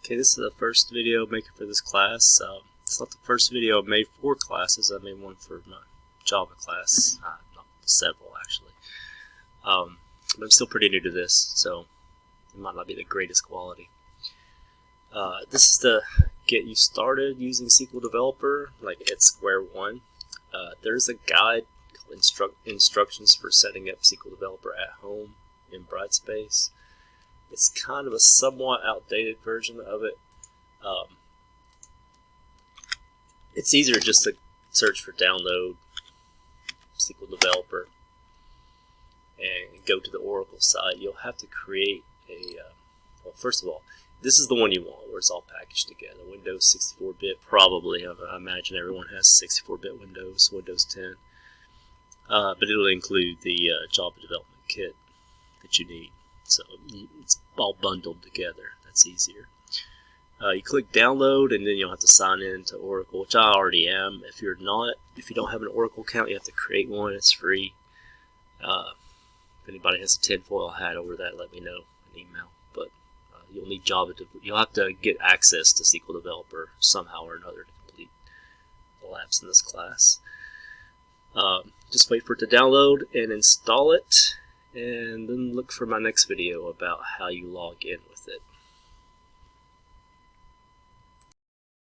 Okay, this is the first video I'm making for this class. It's not the first video I've made for classes. I made one for my Java class, not several actually. But I'm still pretty new to this, so it might not be the greatest quality. This is to get you started using SQL Developer, like at square one. There's a guide called Instructions for Setting Up SQL Developer at Home in Brightspace. It's kind of a somewhat outdated version of it. It's easier just to search for download SQL Developer and go to the Oracle site. You'll have to create a, well, first of all, this is the one you want where it's all packaged together. Windows 64-bit, probably. I imagine everyone has 64-bit Windows 10. But it'll include the Java development kit that you need. So it's all bundled together. That's easier. You click download, and then you'll have to sign in to Oracle, which I already am. If you don't have an Oracle account, you have to create one. It's free. If anybody has a tinfoil hat over that, let me know in email. But you'll need you'll have to get access to SQL Developer somehow or another to complete the labs in this class. Just wait for it to download and install it, and then look for my next video about how you log in with it.